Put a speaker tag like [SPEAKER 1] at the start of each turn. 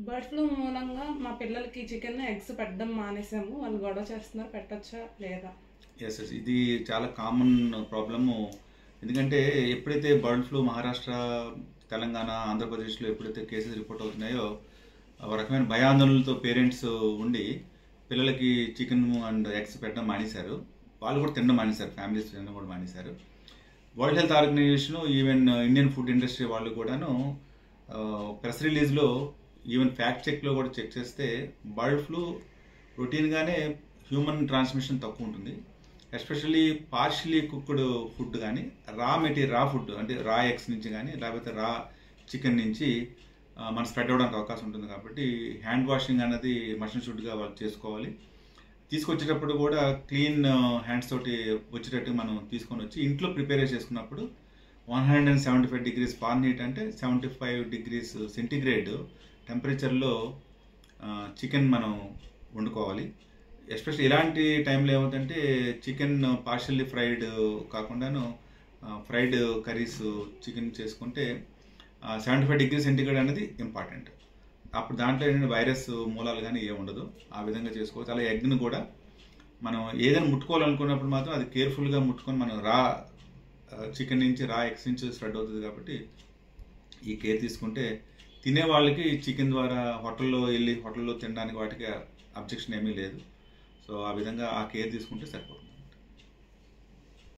[SPEAKER 1] Bird flu మూలంగా మా పిల్లలకి చికెన్ ఎగ్స్ పెట్టడం మానేసాము. వాళ్ళు గొడవ చేస్తున్నారు, పెట్టచ్చా లేదా?
[SPEAKER 2] ఎస్ ఎస్ ఇది చాలా కామన్ ప్రాబ్లము. ఎందుకంటే ఎప్పుడైతే బర్డ్ ఫ్లూ మహారాష్ట్ర, తెలంగాణ, ఆంధ్రప్రదేశ్లో ఎప్పుడైతే కేసెస్ రిపోర్ట్ అవుతున్నాయో ఒక రకమైన భయాందోళనలతో పేరెంట్స్ ఉండి పిల్లలకి చికెన్ అండ్ ఎగ్స్ పెట్టడం మానేశారు. వాళ్ళు కూడా తినడం మానేశారు, ఫ్యామిలీస్ తినడం కూడా మానేశారు. World Health Organization, even Indian food industry వాళ్ళు కూడాను ప్రెస్ రిలీజ్లో, ఈవెన్ ఫ్యాక్ట్ చెక్లో కూడా చెక్ చేస్తే బర్డ్ ఫ్లూ రొటీన్గానే హ్యూమన్ ట్రాన్స్మిషన్ తక్కువ ఉంటుంది. ఎస్పెషల్లీ పార్షియలీ కుక్డ్ ఫుడ్ కానీ, రా ఫుడ్ అంటే రా ఎగ్స్ నుంచి కానీ లేకపోతే రా చికెన్ నుంచి మనం స్ప్రెడ్ అవ్వడానికి అవకాశం ఉంటుంది. కాబట్టి హ్యాండ్ వాషింగ్ అనేది మస్ట్ షుడ్గా వాళ్ళు చేసుకోవాలి. తీసుకొచ్చేటప్పుడు కూడా క్లీన్ హ్యాండ్స్ తోటి వచ్చేటట్టు మనం తీసుకొని వచ్చి ఇంట్లో ప్రిపేర్ చేసుకున్నప్పుడు 175 degrees ఫారెన్హీట్ అంటే 75 degrees సెంటిగ్రేడ్ టెంపరేచర్లో చికెన్ మనం వండుకోవాలి. ఎస్పెషల్లీ ఇలాంటి టైంలో ఏమవుతుందంటే చికెన్ పార్షియల్లీ ఫ్రైడ్ కాకుండాను ఫ్రైడ్ కర్రీస్ చికెన్ చేసుకుంటే 75 degrees సెంటిగ్రేడ్ అనేది ఇంపార్టెంట్. అప్పుడు దాంట్లో ఏంటంటే వైరస్ మూలాలు కానీ ఏమి ఉండదు. ఆ విధంగా చేసుకోవచ్చు. అలా ఎగ్ని కూడా మనం ఏదైనా ముట్టుకోవాలనుకున్నప్పుడు మాత్రం అది కేర్ఫుల్గా ముట్టుకొని మనం రా చికెన్ నుంచి రా ఎగ్స్ నుంచి స్ప్రెడ్ అవుతుంది. కాబట్టి ఈ కేర్ తీసుకుంటే తినే వాళ్ళకి చికెన్ ద్వారా హోటల్లో తినడానికి వాటికి అబ్జెక్షన్ ఏమీ లేదు. సో ఆ విధంగా ఆ కేర్ తీసుకుంటే సరిపోతుంది.